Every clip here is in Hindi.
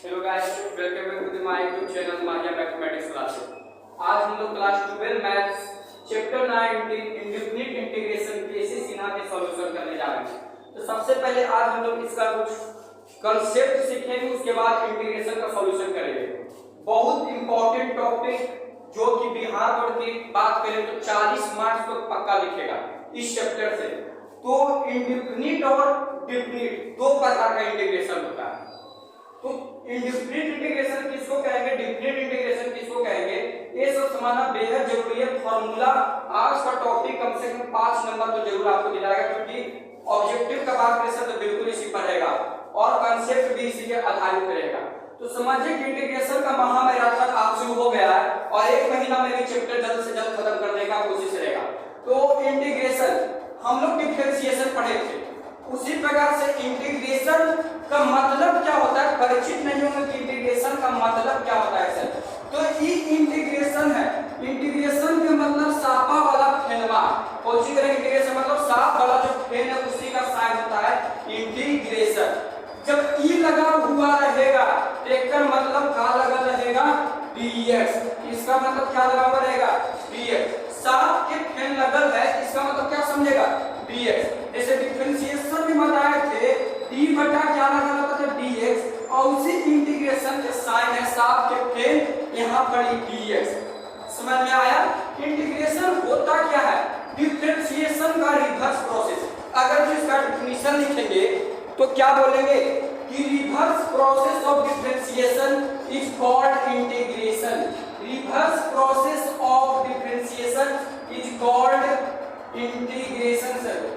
Hello guys, welcome back to my YouTube channel Mahiya mathematics classes. आज हम लोग class 12 maths chapter 9 indefinite integration KC Sinha के सॉल्यूशन करने जा रहे हैं। तो सबसे पहले आज हम लोग इसका कुछ कांसेप्ट सीखेंगे, उसके बाद इंटीग्रेशन का सॉल्यूशन करेंगे। बहुत इंपॉर्टेंट टॉपिक जो कि बिहार बोर्ड की बात करें तो 40 मार्क्स तो पक्का लिखेगा इस चैप्टर से। तो इंडेफिनिट और डेफिनिट दो प्रकार का इंटीग्रेशन होता है। तो इंडेफिनिट इंटीग्रेशन किसको कहेंगे, डेफिनिट इंटीग्रेशन किसको कहेंगे, ये सब समझना बेहद जरूरी है। फार्मूला आज का टॉपिक कम से कम 5 नंबर तो जरूर आपको दिलाएगा, क्योंकि ऑब्जेक्टिव का बात करें तो बिल्कुल इसी पर रहेगा और कांसेप्ट भी इसी के आधारित रहेगा। तो समझिए कि इंटीग्रेशन का महा मैराथन आप शुरू हो गया है और 1 महीना में भी चैप्टर जल्द से जल्द खत्म करने का कोशिश रहेगा। तो इंटीग्रेशन हम लोग डिफरेंशिएशन पढ़े थे, उसी प्रकार से इंटीग्रेशन का मतलब क्या होता है परिचित नहीं होंगे कि इंटीग्रेशन का मतलब क्या होता है सर। तो ये इंटीग्रेशन है, इंटीग्रेशन के मतलब सापा वाला फेनवा। कौन सी तरह इंटीग्रेशन मतलब साप वाला जो फेन है उसी का साइन होता है इंटीग्रेशन। जब ई लगा हुआ रहेगा एक का मतलब क्या लगा रहेगा dx, इसका मतलब क्या लगा हुआ रहेगा dx। साप के फेन लगल है इसका मतलब क्या समझेगा dx। जैसे डिफरेंशिएशन में बताए थे d बटा क्या लगा रहता था dx, और उसी इंटीग्रेशन के साइन है साप के फेन यहाँ पर dx। समझ में आया। इंटीग्रेशन होता क्या है, डिफरेंशिएशन का रिवर्स प्रोसेस। अगर जो इसका डेफिनेशन लिखेंगे तो क्या बोलेंगे कि reverse process of differentiation is called integration. Reverse process of differentiation is called integration sir.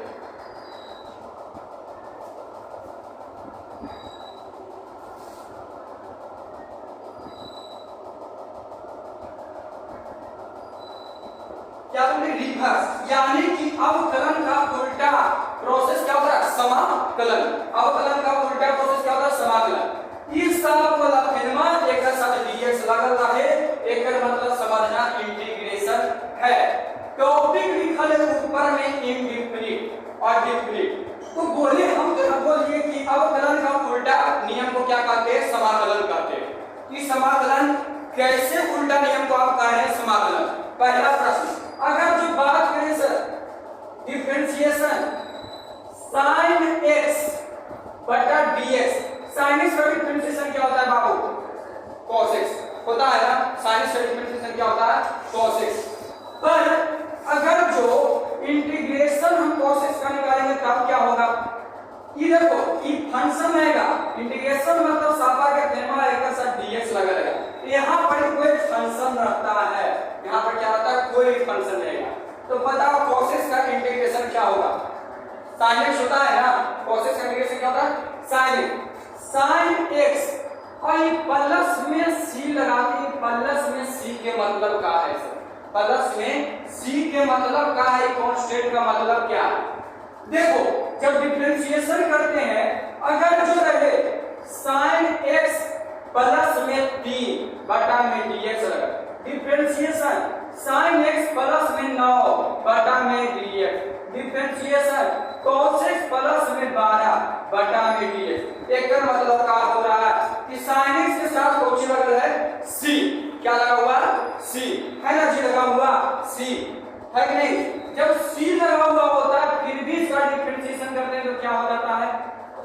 क्या बोले रिवर्स, यानी कि अवकलन का उल्टा प्रोसेस क्या होता है समाकलन। अवकलन का उल्टा प्रोसेस क्या होता है समाकलन। इस साप वाला फेनवा एक साथ dx लगल रहे एक मतलब समझना इंटीग्रेशन है। टॉपिक लिखल है ऊपर में इंडेफिनिट और डेफिनिट। तो बोले हम तो बोलिए कि अवकलन का उल्टा नियम को क्या कहते हैं समाकलन कहते हैं। कि समाकलन कैसे उल्टा नियम को आप कह रहे हैं समाकलन। पहला प्रश्न, अगर जो बात करें सर डिफरेंशिएशन sin x बटा dx, sin x का डिफरेंशिएशन क्या होता है बाबू cos x होता है ना। sin x का डिफरेंशिएशन क्या होता है cos x। पर अगर जो इंटीग्रेशन हम cos x का निकालेंगे तब क्या होगा, ये देखो ये फंक्शन आएगा। इंटीग्रेशन मतलब सापा के फेनवा एक साथ dx लगा रहेगा, यहाँ पर कोई फंक्शन रहता है, यहाँ पर क्या होता है कोई फंक्शन रहेगा। तो बताओ cos x का इंटीग्रेशन क्या होगा, sin x होता है ना। cos x का इंटीग्रेशन क्या होता है sin x। sin x और ये प्लस में c लगाते हैं, प्लस में c के मतलब क्या है सर, प्लस में c के मतलब क्या है, कांस्टेंट का मतलब क्या है। देखो जब डिफरेंशिएशन करते हैं अगर जो रहे sin x प्लस में 3 बटा में dx लगा, डिफरेंशिएशन sin x प्लस में 9 बटा में dx, differentiation cos x plus में 12 बटा में dx। एक का मतलब क्या हो रहा है कि sin x के साथ कौन लग रहा है c, क्या लगा हुआ c है ना, जी लगा हुआ c है कि नहीं। जब c लगा हुआ होता है फिर भी इसका डिफरेंशिएशन करते हैं तो क्या हो जाता है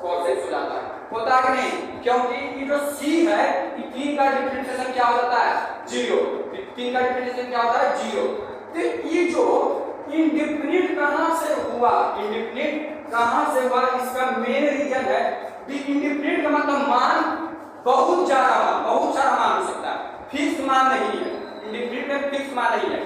cos x हो जाता है, होता है कि नहीं। क्योंकि ये जो c है ये 3 का डिफरेंशिएशन क्या हो जाता है 0, 3 का डिफरेंशिएशन क्या होता है 0। तो ये जो इंडेफिनिट कहां से हुआ, इंडेफिनिट कहां से हुआ, इसका मेन रीजन है इंडेफिनिट का मतलब मान बहुत ज्यादा मान, बहुत सारा मान हो सकता है, फिक्स मान नहीं है। इंडेफिनिट में फिक्स मान नहीं है।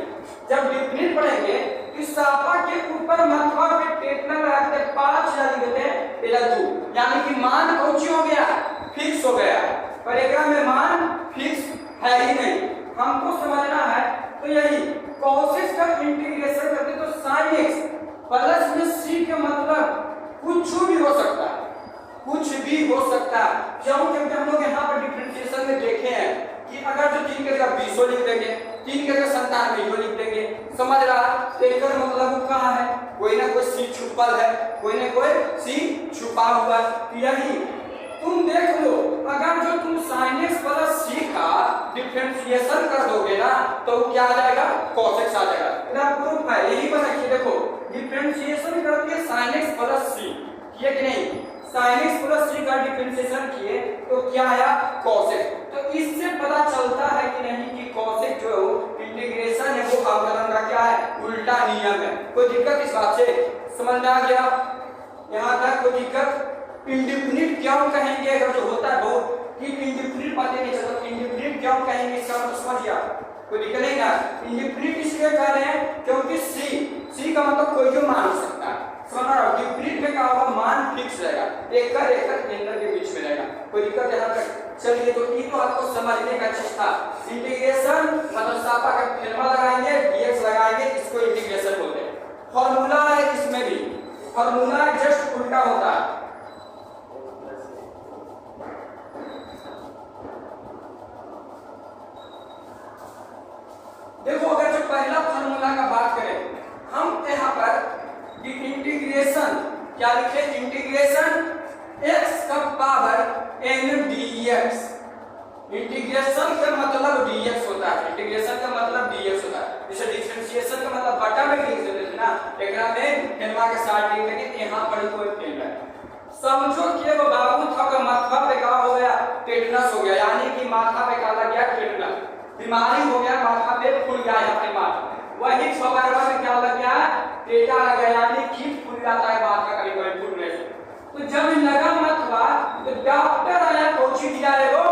जब डेफिनिट पढ़ेंगे इस सापा के ऊपर मथवा पे टेटना लगाते 5 या लिखते हैं पहला 2, यानी कि मान कौन हो गया फिक्स हो गया। पर एकरा में मान फिक्स है ही नहीं, हमको समझना है। तो यही cos x का इंटीग्रेशन करते तो sin x प्लस में c के मतलब कुछ भी हो सकता है, कुछ भी हो सकता है। क्योंकि हम लोग यहाँ पर डिफरेंशिएशन में देखे हैं कि अगर जो 3 के जगह 20 लिख देंगे, 3 के जगह 97 लिख देंगे, समझ रहा। तेकर मतलब कहाँ है, कोई ना कोई c छुपल है, कोई ना कोई c छुपा हुआ। यही तुम देख लो अगर जो तुम sin डिफरेंशिएशन कर दोगे ना तो क्या आ जाएगा cos x आ जाएगा। इधर प्रूफ है, यही पर रखिए, देखो डिफरेंशिएशन करके sin x प्लस c किए कि नहीं, sin x प्लस c का डिफरेंशिएशन किए तो क्या आया cos x। तो इससे पता चलता है कि नहीं कि cos x जो इंटीग्रेशन है वो अवकलन का क्या है उल्टा नियम है। कोई दिक्कत इस बात से समझ में आ गया, यहाँ तक कोई दिक्कत। इंडेफिनिट क्यों कहेंगे अगर जो होता है बहुत कि इंडेफिनिट बातें नहीं चलता, इंडेफिनिट क्यों कहेंगे इसका मतलब समझ गया, कोई दिक्कत नहीं ना। इंडेफिनिट इसलिए कह रहे हैं क्योंकि सी का मतलब कोई जो मान हो सकता है, समझ रहे हो। डिफरेंट में क्या होगा मान फिक्स रहेगा, एक केंद्र के बीच में रहेगा, कोई दिक्कत यहाँ तक। चलिए तो ये तो आपको समझने का चीज था। इंटीग्रेशन मतलब सापा का फॉर्मूला लगाएंगे, dx लगाएंगे, इसको इंटीग्रेशन बोलते हैं। फॉर्मूला है इसमें भी, फॉर्मूला जस्ट उल्टा होता है। देखो अगर जो पहला फॉर्मूला का बात करें हम यहाँ पर इंटीग्रेशन क्या लिखे, इंटीग्रेशन x का पावर n dx। इंटीग्रेशन का मतलब dx होता है, इंटीग्रेशन का मतलब dx होता है। जैसे डिफरेंशिएशन का मतलब बटा में लिख देते थे ना, एकरा में केनवा के साथ लिख देंगे, यहाँ पर कोई फेल है। समझो कि वो बाबू था का माथा पे क्या हो गया टेटनस हो गया, यानी कि माथा पे क्या लग गया टेटनस, बीमारी हो गया, माथा पे फूल गया अपने माथा। वही सवारवा में क्या लग गया टेटा लग गया, यानी कि फूल जाता है माथा कभी कभी फूलने से। तो जब लगा माथा तो डॉक्टर आया कोची दिया है वो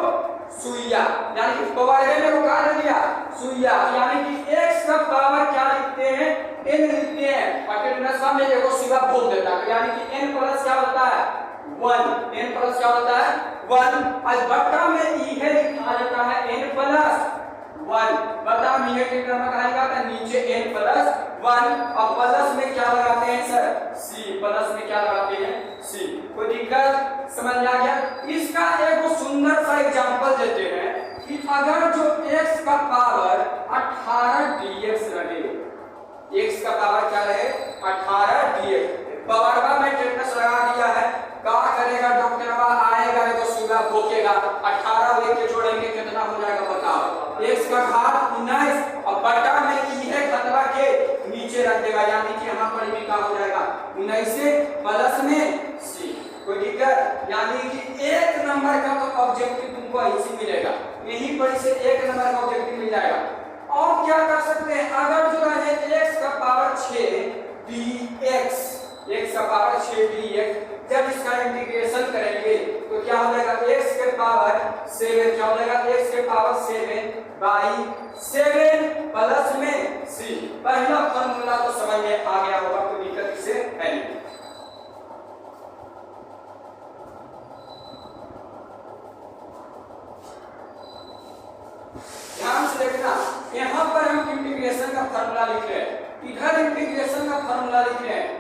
सुइया, यानी कि पवारे में वो क्या दिया सुइया, यानी कि x का पावर क्या लिखते हैं n लिखते हैं, और टेटनस में देखो सीधा बोल देता है, यानी कि n प्लस क्या होता है 1, n प्लस क्या होता है 1, और बट्टा में यह लिखा जाता है n प्लस 1, बता में के क्रम में कहा जाता है नीचे n प्लस 1 और प्लस में क्या लगाते हैं सर c, प्लस में क्या लगाते हैं c। कोई दिक्कत समझ में आ गया। इसका एक सुंदर सा एग्जांपल देते हैं कि अगर जो x का पावर 18 dx रहे, x का पावर क्या रहे 18 dx, पावरवा में टेटनस लगा दिया है, क्या करेगा डॉक्टरवा आएगा तो सुबह भोकेगा, 18 लेके जोड़ेंगे कितना हो जाएगा बताओ, x का घात 19 और बटा में यह खतरा के नीचे रख देगा, यानी कि यहाँ पर भी क्या हो जाएगा 19 से प्लस में c। कोई दिक्कत, यानी कि एक नंबर का तो ऑब्जेक्टिव तुमको ऐसे मिलेगा, यहीं पर से एक नंबर का ऑब्जेक्टिव मिल जाएगा। और क्या कर सकते हैं अगर जो है x का पावर 6 dx, x का पावर 6 dx, जब इसका इंटीग्रेशन करेंगे तो क्या हो जाएगा x के पावर 7, क्या हो जाएगा x के पावर 7 बाई 7 प्लस में c। पहला फॉर्मूला तो समझ में आ गया होगा, कोई दिक्कत इससे है नहीं। ध्यान से देखना, यहाँ पर हम इंटीग्रेशन का फॉर्मूला लिख रहे हैं, इधर इंटीग्रेशन का फॉर्मूला लिख रहे हैं,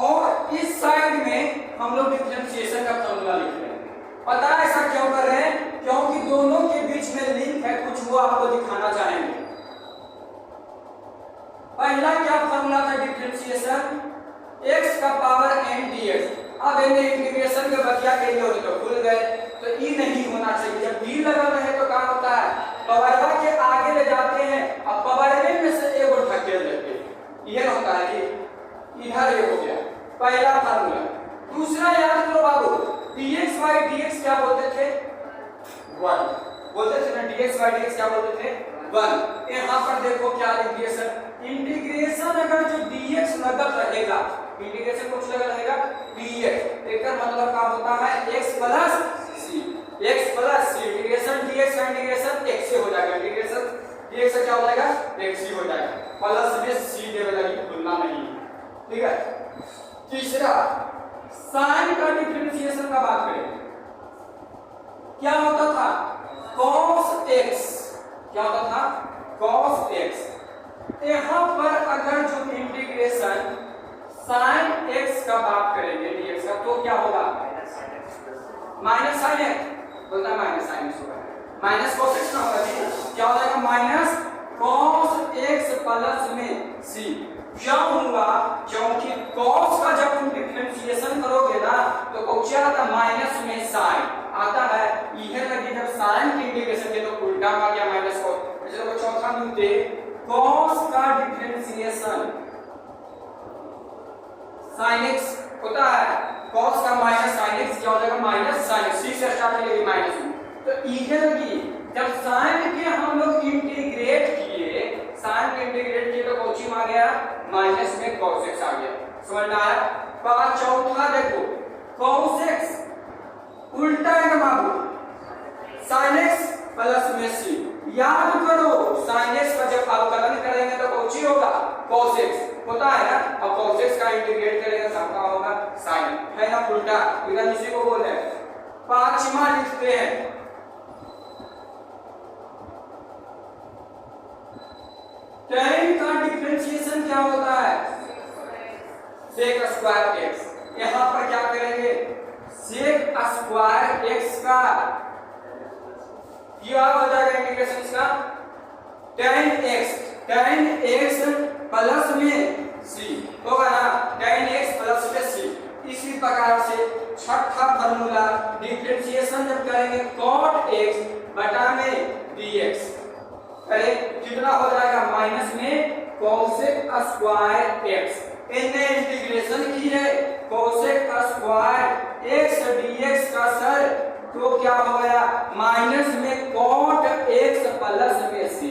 और इस साइड में हम लोग डिफरेंशिएशन का फॉर्मूला लिख रहे हैं। पता है ऐसा क्यों कर रहे हैं, क्योंकि दोनों के बीच में लिंक है, कुछ वो आपको दिखाना चाहेंगे। पहला क्या फॉर्मूला था डिफरेंशिएशन, x का पावर n dx। अब इन्हें इंटीग्रेशन के बकिया के लिए होते तो भूल गए, तो ई नहीं होना चाहिए, जब b लगा रहे तो क्या होता है पवरवा के आगे ले जाते हैं और पवरवे में से एक और धकेल देते हैं, यह होता है कि इधर ये हो गया पहला फार्मूला। दूसरा याद करो बाबू, dx by dx क्या बोलते थे 1, बोलते थे ना dx by dx क्या बोलते थे 1। यहाँ पर देखो क्या इंटीग्रेशन, इंटीग्रेशन अगर जो dx लगत रहेगा, इंटीग्रेशन कुछ लगत रहेगा dx, इसका मतलब क्या होता है x plus c, x plus c, integration dx का इंटीग्रेशन x से हो जाएगा, इंटीग्रेशन dx से क्या हो जाएगा x ही हो जाएगा, प्लस में c देने लगी, भूलना नहीं, ठीक है। तीसरा साइन का डिफरेंशिएशन का बात करें, क्या होता था cos x, क्या होता था cos x। यहाँ पर अगर जो इंटीग्रेशन sin x का बात करेंगे dx का तो क्या होगा माइनस साइन x, बोलता माइनस साइन x होगा, माइनस cos x ना होगा, क्या हो जाएगा माइनस cos x प्लस में c। क्यों होगा, क्योंकि cos का जब तुम डिफरेंशिएशन करोगे ना तो क्या था माइनस में साइन आता है, यह लगी जब साइन की इंटीग्रेशन के तो उल्टा आ गया माइनस cos। चलो चौथा मिलते cos का डिफरेंशिएशन sin x होता है, cos का माइनस sin x क्या हो जाएगा माइनस sin x, c से स्टार्ट करेंगे माइनस में, तो यह लगी जब sin के हम लोग इंटीग्रेट किए, sin के इंटीग्रेट किए तो कौची में आ गया माइनस में cos x आ गया, समझ में आया। चौथा देखो cos x उल्टा है बाबू sin x प्लस में c, याद करो sin x का जब अवकलन करेंगे तो कौची होगा cos x होता है ना, अब cos x का इंटीग्रेट करेंगे तब क्या होगा sin, है ना उल्टा, इधर इसी को बोल रहे हैं। पांचवा लिखते हैं tan का डिफरेंशिएशन क्या होता है sec स्क्वायर x, यहां पर क्या करेंगे sec स्क्वायर x का क्या हो जाएगा इंटीग्रेशन इसका tan x प्लस में c होगा ना, tan x प्लस में c। इसी प्रकार से छठा फार्मूला डिफरेंशिएशन जब करेंगे cot x बटा में dx, अरे कितना हो जाएगा माइनस में cosec स्क्वायर x, इन्हें इंटीग्रेशन की है cosec स्क्वायर x dx का सर तो क्या हो गया माइनस में cot x प्लस में c,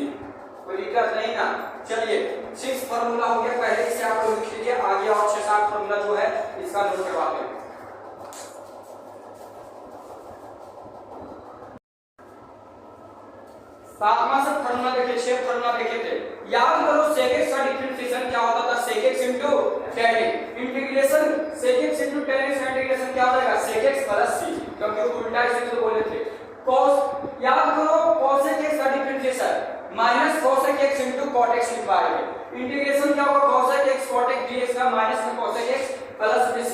कोई दिक्कत नहीं ना। चलिए 6 फार्मूला हो गया, पहले से आप लोग लिख लीजिए, आगे और 6-7 फार्मूला जो है इसका नोट करवाते हैं। सातवां से फार्मूला देखिए, 6 फार्मूला देखे थे, याद करो sec x का डिफरेंशिएशन क्या होता था sec x into tan x, integration sec x into tan x का इंटीग्रेशन क्या हो जाएगा sec x प्लस c, क्योंकि उल्टा इसे तो बोले थे। cos याद करो cosec x का differentiation minus cosec x into cot x लिख पाएंगे, इंटीग्रेशन क्या होगा cosec x cot x dx का माइनस में cosec x प्लस में c,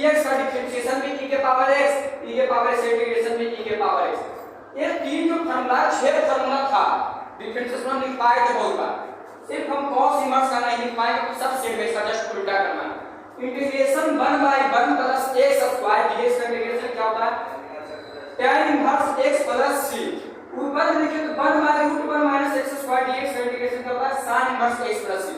ex का डिफरेंशिएशन भी e के पावर x, e के पावर x इंटीग्रेशन भी e के पावर x। ये तीन जो फार्मूला 6 फार्मूला था डिफरेंशिएशन लिख पाए थे बहुत बार, सिर्फ हम cos इनवर्स का नहीं लिख पाएंगे तो सब सेम है, इसका जस्ट उल्टा करना है। Integration 1/1 plus x square dx का इंटीग्रेशन क्या होता है tan inverse x plus c, ऊपर लिखे तो 1/√1 माइनस x स्क्वायर dx का इंटीग्रेशन क्या होता है sin inverse x plus c,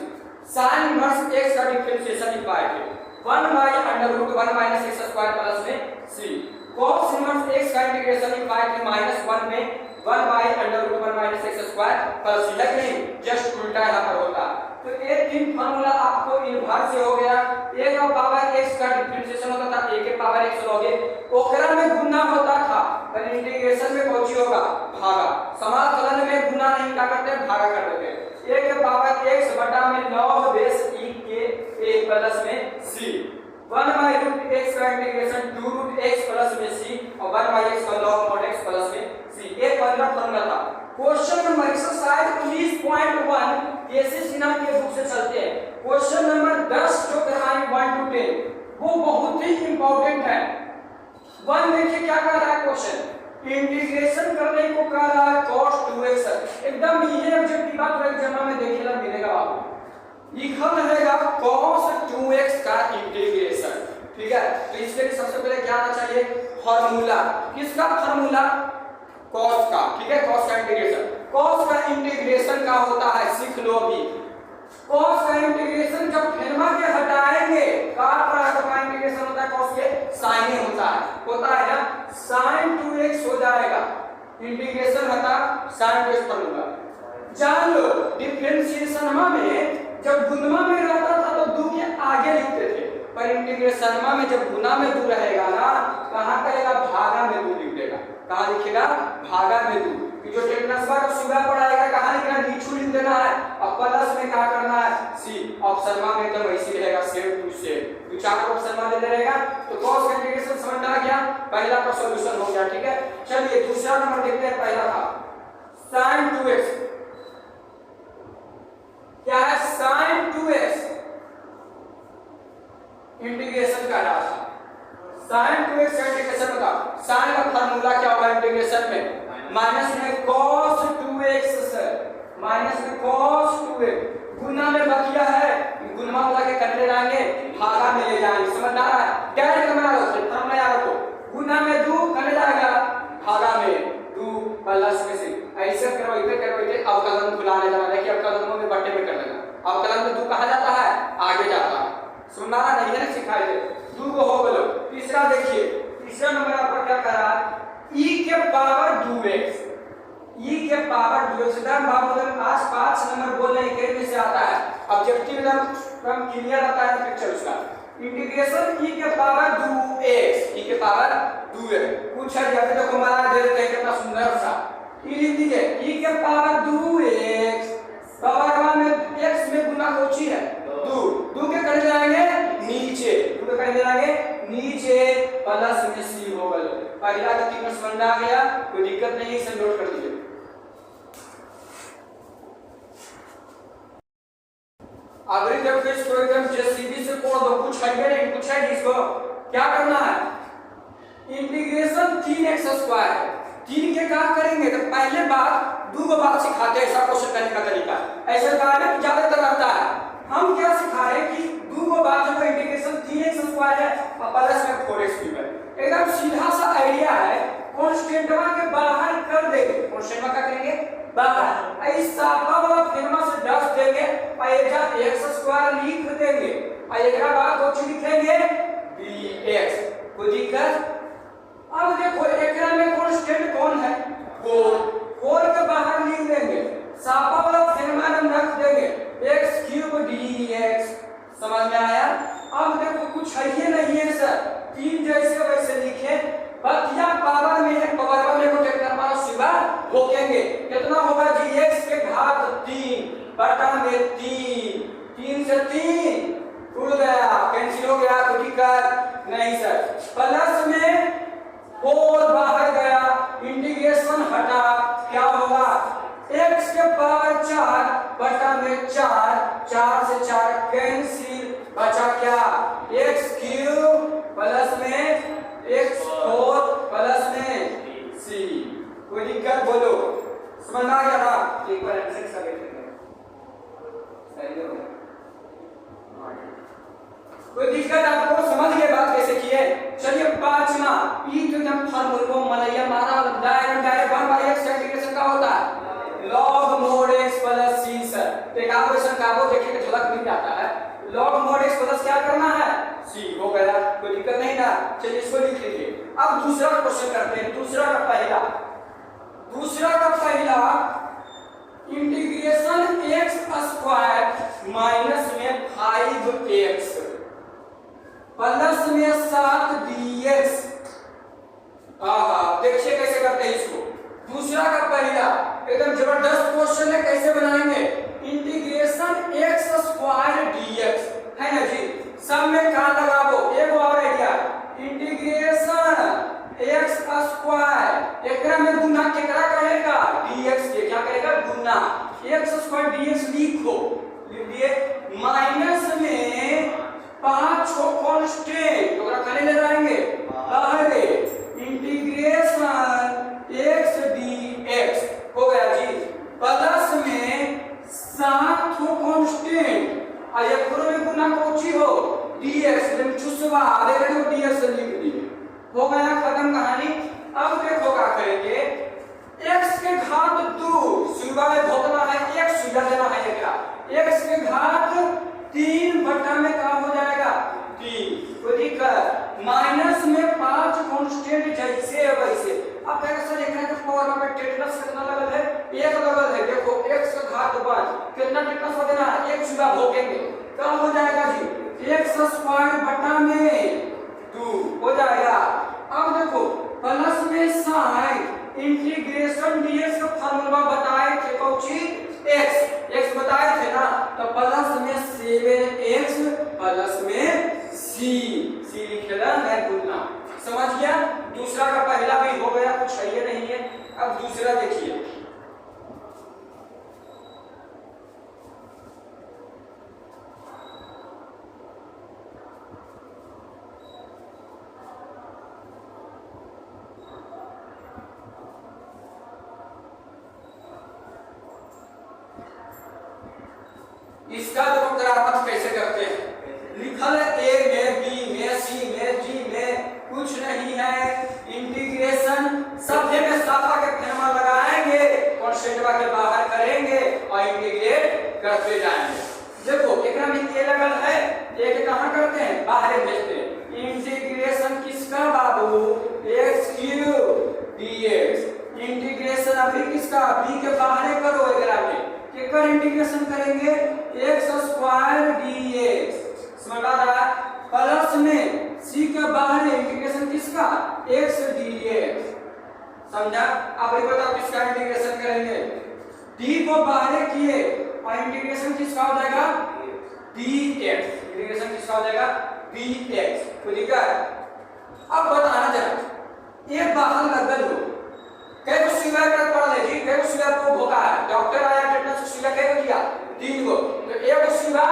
sin inverse x का डिफरेंशिएशन लिख पाए थे 1/√1 माइनस x स्क्वायर प्लस में c, cos इनवर्स x का इंटीग्रेशन लिख पाए थे -1 में 1/√1 minus x square plus c, नहीं जस्ट उल्टा यहां पर होता। तो ये तीन फार्मूला आपको इनवर्स से हो गया, a का पावर x का डिफरेंशिएशन होता था a के पावर x लोगे, ओकरा में गुना होता था, पर इंटीग्रेशन में कौन सी होगा भागा, समाकलन में गुना नहीं क्या करते भागा कर देते हैं, a के पावर x बटा में log बेस e के a प्लस में c, 1/√x का इंटीग्रेशन 2√x प्लस में c और 1/x का log mod x प्लस में c। ये 15 फार्मूला था। क्वेश्चन नंबर एक्सरसाइज 19.1 केसी सिन्हा के बुक से चलते हैं, क्वेश्चन नंबर 10 जो करवाएंगे 1 to 10 वो बहुत ही इंपॉर्टेंट है। 1 देखिए क्या कह रहा है क्वेश्चन, इंटीग्रेशन करने को कह रहा है cos 2x, एकदम ये ऑब्जेक्टिव बात एग्जाम में देखिएगा मिलेगा आपको, लिखा रहेगा cos 2x का इंटीग्रेशन, ठीक है। तो इसके लिए सबसे पहले क्या आना चाहिए फार्मूला, किसका फार्मूला cos का, ठीक है cos का इंटीग्रेशन, cos का इंटीग्रेशन का होता है सीख लो अभी, cos का इंटीग्रेशन जब फेरमा के हटाएंगे का इंटीग्रेशन होता है cos के sin होता है ना, sin 2x हो जाएगा, इंटीग्रेशन हटा sin 2x फार्मूला जान लो। डिफरेंशिएशन में जब गुणमा में रहता था तो 2 के आगे लिखते थे, पर इंटीग्रेशन में जब गुना में 2 रहेगा ना कहां करेगा भागा में 2 लिख देगा, कहां लिखेगा भागा में 2, जो टेक्नसवा का सुबह पढ़ाएगा कहां लिखना नीचू लिख देना है और प्लस में क्या करना है सी, ऑप्शन में तो वैसे रहेगा सेम टू सेम, तो 4 ऑप्शन में दे रहेगा। तो cos का इंटीग्रेशन समझ आ गया, पहला का सॉल्यूशन हो गया, ठीक है। चलिए दूसरा नंबर देखते हैं, पहला था sin 2x, क्या है sin 2x इंटीग्रेशन का डाटा, sin 2x का इंटीग्रेशन का sin का फार्मूला क्या होगा इंटीग्रेशन में माइनस में cos 2x सर, माइनस में cos 2x, गुना में बकिया है गुणा वाला के करने जाएंगे भागा में ले जाएंगे, समझ आ रहा है, डायरेक्ट बना लो फार्मूला याद रखो, प्लस में सी। ऐसे करवाइते अवकलन बुलाने जाना है कि अवकलनों में बट्टे में कर देना। अवकलन में 2 कहाँ जाता है, आगे जाता है। सुनना नहीं है ना, सिखाए थे 2 को हो बोलो। तीसरा देखिए, तीसरा नंबर आपका क्या कर रहा है, e के पावर 2x, e के पावर 2x। सिद्धांत बाबू आज 5 नंबर बोल रहे हैं में से आता है, ऑब्जेक्टिव एकदम क्लियर आता है पिक्चर उसका। इंटीग्रेशन e के पावर 2x, e के पावर 2x पूछा गया था, देखो हमारा दे देते हैं कितना सुंदर सा। e लिख दीजिए e के पावर 2x, पावर में x में गुना कोची है 2 के कर जाएंगे नीचे, 2 के कर जाएंगे नीचे, प्लस में c हो गया। पहला का 3 समझ आ गया, कोई दिक्कत नहीं, इसे नोट कर लीजिए। अगली जब इसको एकदम सीधी से कोण दो, कुछ है नहीं, कुछ है इसको क्या करना है, इंटीग्रेशन 3x², 3 के क्या करेंगे, तो पहले बात 2 बात सिखाते हैं, ऐसा क्वेश्चन करने का तरीका ऐसा कारण ज्यादातर रहता है। हम क्या सिखा रहे हैं कि 2 बात जो इंटीग्रेशन 3x² है और प्लस में 4x³ है, एकदम सीधा सा आइडिया है। कांस्टेंटवा के बाहर कर देंगे, कांस्टेंटवा क्या करेंगे बाहर, इस साफा वाला फेनमा से 10 देंगे और एजा x² लिख देंगे और एकरा बाद कुछ लिखेंगे dx, कोई दिक्कत। अब देखो एकरा में कांस्टेंट कौन है, 4 के बाहर लिख देंगे, साफा वाला फेनमा हम रख देंगे x³ dx, समझ में आया। अब देखो कुछ है ही नहीं है सर, 3 जैसे वैसे लिखे, बतिया पावर में है, पावर में को टेक्टर मारो सिवा ठोकेंगे, कितना होगा जी x के घात 3 बटा में 3 से 3 उड़ गया, कैंसिल हो गया, कोई दिक्कत नहीं सर। प्लस में 4 बाहर गया, इंटीग्रेशन हटा, क्या होगा x के पावर 4 बटा में 4 से 4 कैंसिल, बचा क्या x³ प्लस में x4 प्लस में c, कोई दिक्कत बोलो, समझ आ गया ना। एक बार आंसर कर देंगे, सही हो, कोई दिक्कत आपको समझ गए बात कैसे की है। चलिए 5वां, e तो जब फॉर्मूला को मलैया मारा डायरेक्ट 1/x इंटीग्रेशन का होता है log mod x plus c। Sir एक आपको इसका काबो देखिए कि झलक मिल जाता है, log mod x प्लस क्या करना है c, हो गया, कोई दिक्कत नहीं ना। चलिए इसको लिख लीजिए। अब दूसरा क्वेश्चन करते हैं, दूसरा का पहला इंटीग्रेशन x² माइनस में 5x प्लस में 7 dx। देखिए कैसे करते हैं इसको। दूसरा का पहला एकदम जबरदस्त क्वेश्चन है, कैसे बनाएंगे, इंटीग्रेशन x² dx है ना जी, सब में कहां लगाबो, एक और आइडिया, इंटीग्रेशन x² एकरा में गुना केकरा कहेगा dx के, क्या कहेगा गुना, x² dx लिखो, लिख दिए, माइनस में 5 को कांस्टेंट तो खाली ले जाएंगे बाहर, इंटीग्रेशन x dx हो गया जी, प्लस में 7 को कांस्टेंट और ये पूरे में गुना कोची हो dx, लेकिन चुसवा आधे को dx लिख दिए, हो गया खत्म कहानी। अब देखो क्या करेंगे, x के घात 2 सुबह में भोगना है, x सुझा देना है क्या, x के घात 3 बटा में क्या हो जाएगा 3, कोई दिक्कत, माइनस में 5 कांस्टेंट जैसे वैसे। अब देखो सर एक है पावर में टेटनस कितना लगल है, 1 लगल है, देखो x का घात 5 कितना टेटनस हो देना है, 1 सुबह भोगेंगे, क्या हो जाएगा जी x² बटा में 2 हो जाएगा। अब देखो प्लस में साइन इंटीग्रेशन dx का फार्मूला बताए थे, कौची x बताए थे ना, तो प्लस में 7x प्लस में c लिखेला है गुना, समझ गया। दूसरा का पहला भी हो गया, कुछ है ये नहीं है। अब दूसरा देखिए, इसका जो करामत कैसे करते हैं, लिखल है a में b में सी में, जी में कुछ नहीं है। इंटीग्रेशन सभ्य में साफा के फेरमा लगाएंगे, कांस्टेंट के बाहर करेंगे और इंटीग्रेट करते जाएंगे। देखो एकरा में ये लगल है, एक कहां करते हैं, बाहर भेजते हैं। इंटीग्रेशन किसका बाबू, x क्यूब dx। इंटीग्रेशन अभी किसका, b के बाहर करो। एकरा में केकर इंटीग्रेशन करेंगे, x स्क्वायर dx समझ आ रहा है, प्लस में c के बाहर इंटीग्रेशन किसका, x dx। समझा। अब ये बताओ किसका इंटीग्रेशन करेंगे, d को बाहर किए और इंटीग्रेशन किसका हो जाएगा, dx। इंटीग्रेशन किसका हो जाएगा, dx। तो ठीक है। अब बताना जरा, ये बाहर लगल हो कई को सुइया कर पड़ ले जी, कई को सुइया को भोका है, डॉक्टर आया टेटनस को सुइया कई को दिया, 3 को। तो एक को सुइया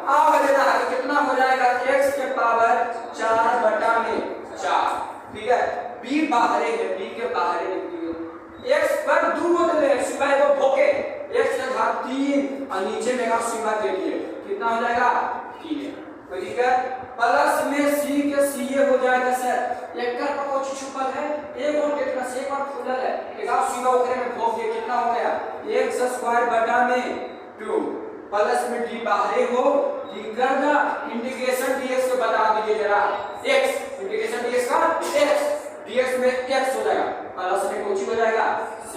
आ लेना है, कितना हो जाएगा, x के पावर 4/4। ठीक है। b बाहर है, b के बाहर है, x पर 2 को ले सुइया को भोके, x के घात 3 और नीचे में का सुइया दे दिए, कितना हो जाएगा, 3। तो ठीक है। प्लस में c के ca हो जाएगा सर, एक कर पर कुछ छुपल है, एक और टेटनस एक और खुलल है, एक आप सीधा ओकरे में भोग दिए, कितना हो गया, x स्क्वायर बटा में 2 प्लस में d बाहर हो, d कर दा इंटीग्रेशन dx को बता दीजिए जरा, x इंटीग्रेशन dx का x, dx में x हो जाएगा, प्लस में कुछ हो जाएगा c।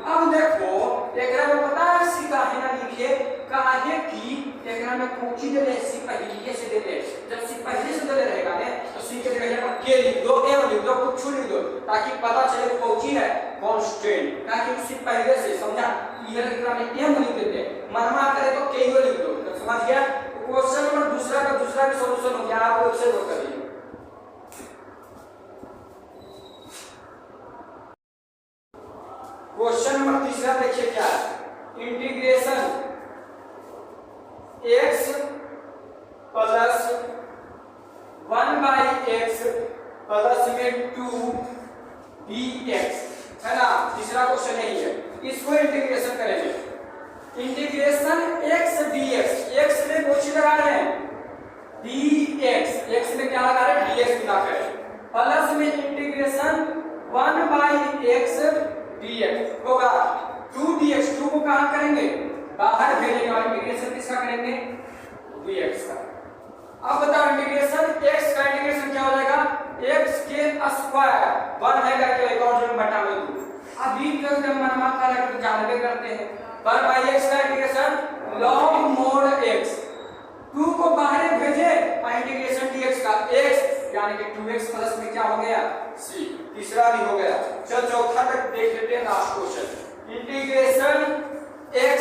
अब देखो एकरा में पता है c काहे ना लिखे, काहे की एकरा में कोची दे c पहले से दे दे, जब c पहले से दे रहेगा ने तो c के जगह पर k लिख दो, m लिख दो, कुछ लिख दो, ताकि पता चले कि कोची है, कांस्टेंट, ताकि c पहले से समझा। ये एकरा में m लिख देते, मनमा करे तो k ही लिख दो, तो समझ गया। क्वेश्चन नंबर दूसरा का दूसरा भी सॉल्यूशन हो गया, आप लोग से नोट कर लीजिए। क्वेश्चन नंबर तीसरा देखिए क्या है, integration x plus 1/x plus में 2 dx है ना, तीसरा क्वेश्चन यही है, इसको इंटीग्रेशन करेंगे। इंटीग्रेशन x dx, x में कुछ लगा रहे हैं dx, x में क्या लगा रहे हैं, dx गुना करें, प्लस में इंटीग्रेशन 1/x dx होगा 2dx, 2 को कहां करेंगे, बाहर भेजेंगे और इंटीग्रेशन किसका करेंगे, dx का। अब बताओ इंटीग्रेशन x का इंटीग्रेशन क्या हो जाएगा, x के स्क्वायर 1 है करके एक और जो बटा में 2, अभी तक जब मनवा कर जानबे करते हैं, 1/x का इंटीग्रेशन log mod x, 2 को बाहर भेजे और इंटीग्रेशन dx का x यानी कि 2x प्लस में क्या हो गया, c। तीसरा भी हो गया। चल चौथा तक देख लेते हैं लास्ट क्वेश्चन। इंटीग्रेशन x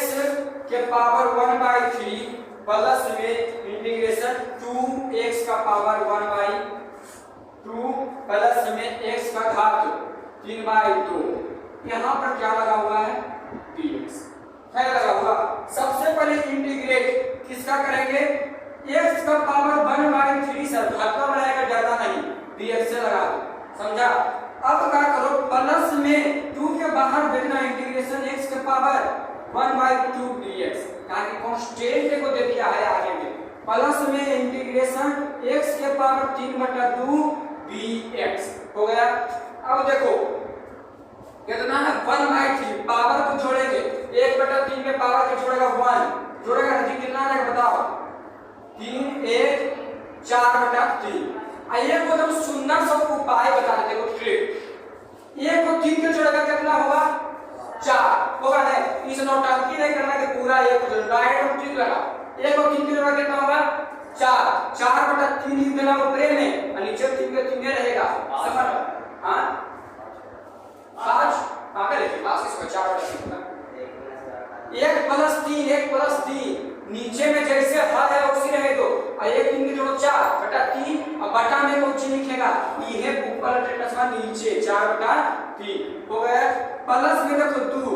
के पावर 1/3 प्लस में इंटीग्रेशन 2x का पावर 1/2 प्लस में x का घात 3/2। यहाँ पर क्या लगा हुआ है, dx है लगा हुआ। सबसे पहले इंटीग्रेट किसका करेंगे, x का पावर 1/3 सर घाता में रहेगा, ज्यादा नहीं, dx से लगा दो, समझा। अब क्या करो, प्लस में 2 के बाहर भेजना, इंटीग्रेशन x के पावर 1/2 dx, यानी कांस्टेंट को दे दिया है आगे में, प्लस में इंटीग्रेशन x के पावर 3/2 dx हो गया। अब देखो कितना है, 1/3 पावर को जोड़ेंगे, 1/3 में पावर को जोड़ेगा 1, जोड़ेगा जी कितना आएगा बताओ, 3 1 4/3। आइए को हम सुंदर सा उपाय बता देते हैं, ट्रिक। 1 को 3 के जोड़ेगा कितना होगा, 4 होगा ना, इस नौटंकी नहीं करना कि पूरा 1 को डायरेक्ट ट्रिक लगा, 1 को 3 के जोड़ेगा कितना होगा, 4, 4/3 लिख देना ऊपर में और नीचे 3 के 3 रहेगा, समझ। हां 5 आगे लिखिए, 5 इसको 4/3 होगा, 1 + 3 1 + 3 नीचे में जैसे हद है उसी रहे दो, और 1 3 के जोड़ो 4/3 और बटा में कुछ लिखेगा, ये ऊपर टेटस में नीचे 4/3 हो गया। प्लस में देखो 2,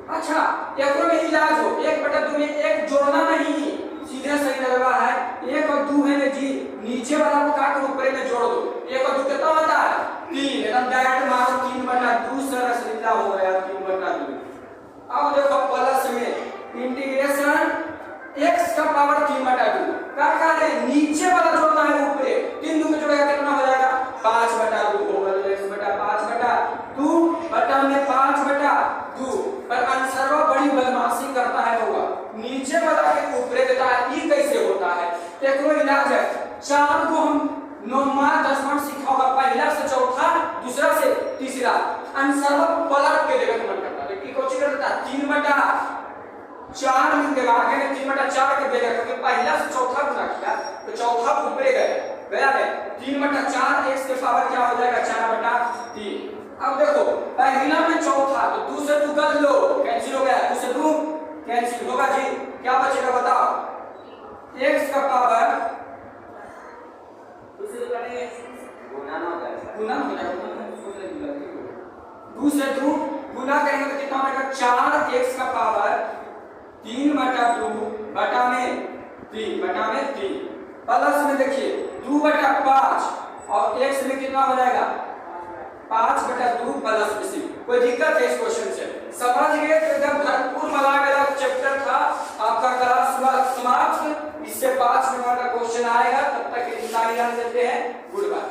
अच्छा एक में इलाज हो, 1/2 में 1 जोड़ना नहीं, सीधे सही लगा है, 1 और 2 है ना जी, नीचे वाला को काट ऊपर में जोड़ दो, 1 और 2 कितना होता है, 3, एकदम डायरेक्ट मारो 3/2 सरस सीधा हो गया 3/2। अब देखो प्लस में इंटीग्रेशन x का पावर 3/2 क्या कर रहे हैं, नीचे वाला जोड़ना है ऊपर, 3 2 के जोड़ेगा कितना चार को हम 9 मार्क 10 मार्क सीखा होगा, पहला से चौथा, दूसरा से तीसरा। आंसर पलट के देगा मन करता है कि कोचिंग करता 3/4 लिख देगा, आगे में 3/4 कर देगा, क्योंकि पहला से चौथा गुना किया तो चौथा ऊपर गया है। 3/4 x के पावर क्या हो जाएगा 4/3। अब देखो पहला में चौथा तो 2 से 2 कर लो, कैंसिल हो गया, 2 से 2 कैंसिल होगा जी, क्या बचेगा बताओ, x का पावर 2 से 2 करेंगे गुना ना हो जाएगा, 2 से 2 गुना करेंगे तो कितना बनेगा 4x का पावर 3/2 बटा में 3 प्लस में देखिए 2/5 और x में कितना हो जाएगा 5/2 प्लस इसी। कोई दिक्कत है इस क्वेश्चन से? समझ गए तो एकदम भरपूर अलग चैप्टर था आपका क्लास समाप्त। इससे 5 नंबर का क्वेश्चन आएगा, तब तक इंतजार देते हैं। Good bye.